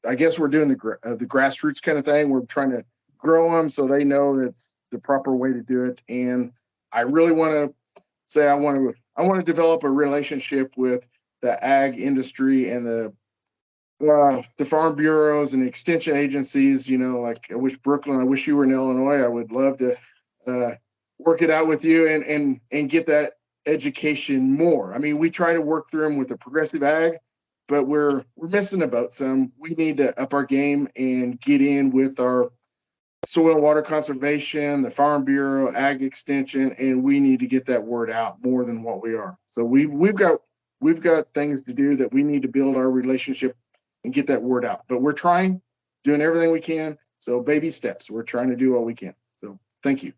I guess we're doing the grassroots kind of thing. We're trying to grow them so they know that's the proper way to do it. And I really want to say I want to develop a relationship with the ag industry and the farm bureaus and the extension agencies. Like I wish you were in Illinois. I would love to work it out with you and get that education more. I mean, we try to work through them with the progressive ag, but we're missing about some. We need to up our game and get in with our soil and water conservation, the Farm Bureau, ag extension, and we need to get that word out more than what we are. So we've got things to do that we need to build our relationship and get that word out. But we're doing everything we can. So baby steps. We're trying to do all we can. So thank you.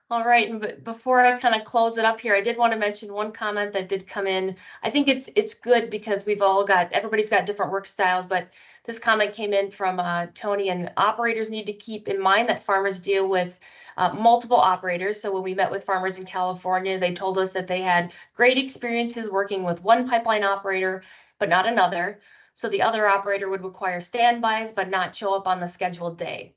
All right, and before I kind of close it up here, I did want to mention one comment that did come in. I think it's good because everybody's got different work styles, but this comment came in from Tony, and operators need to keep in mind that farmers deal with multiple operators. So when we met with farmers in California, they told us that they had great experiences working with one pipeline operator, but not another. So the other operator would require standbys, but not show up on the scheduled day.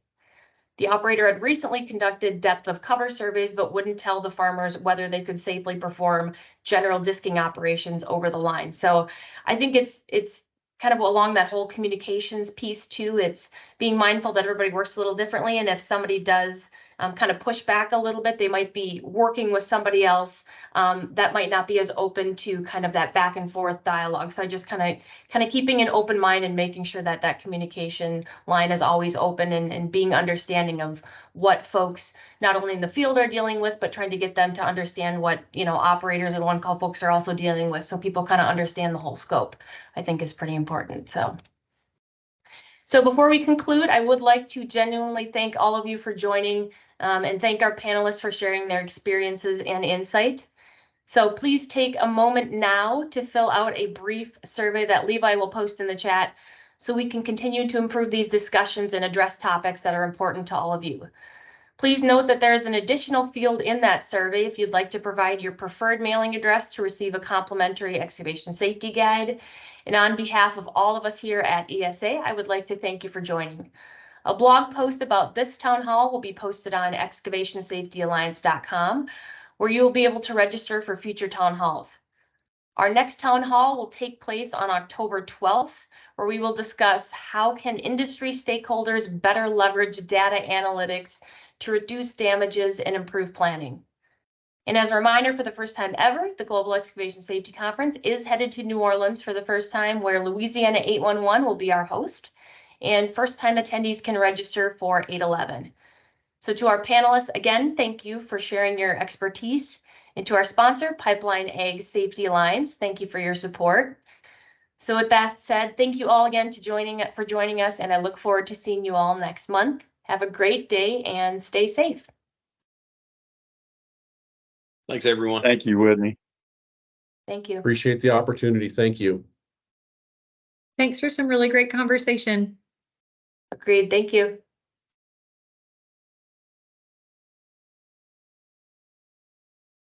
The operator had recently conducted depth of cover surveys, but wouldn't tell the farmers whether they could safely perform general disking operations over the line. So I think it's kind of along that whole communications piece too. It's being mindful that everybody works a little differently. And if somebody does kind of push back a little bit, they might be working with somebody else that might not be as open to kind of that back and forth dialogue. So I just kind of keeping an open mind and making sure that that communication line is always open and being understanding of what folks not only in the field are dealing with, but trying to get them to understand what, operators and one call folks are also dealing with. So people kind of understand the whole scope, I think is pretty important. So before we conclude, I would like to genuinely thank all of you for joining and thank our panelists for sharing their experiences and insight. So please take a moment now to fill out a brief survey that Levi will post in the chat so we can continue to improve these discussions and address topics that are important to all of you. Please note that there is an additional field in that survey if you'd like to provide your preferred mailing address to receive a complimentary excavation safety guide. And on behalf of all of us here at ESA, I would like to thank you for joining. A blog post about this town hall will be posted on excavationsafetyalliance.com, where you will be able to register for future town halls. Our next town hall will take place on October 12th, where we will discuss how can industry stakeholders better leverage data analytics to reduce damages and improve planning. And as a reminder, for the first time ever, the Global Excavation Safety Conference is headed to New Orleans for the first time, where Louisiana 811 will be our host, and first-time attendees can register for 811. So to our panelists, again, thank you for sharing your expertise. And to our sponsor, Pipeline Ag Safety Alliance, thank you for your support. So with that said, thank you all again for joining us, and I look forward to seeing you all next month. Have a great day and stay safe. Thanks, everyone. Thank you, Whitney. Thank you. Appreciate the opportunity. Thank you. Thanks for some really great conversation. Agreed. Thank you.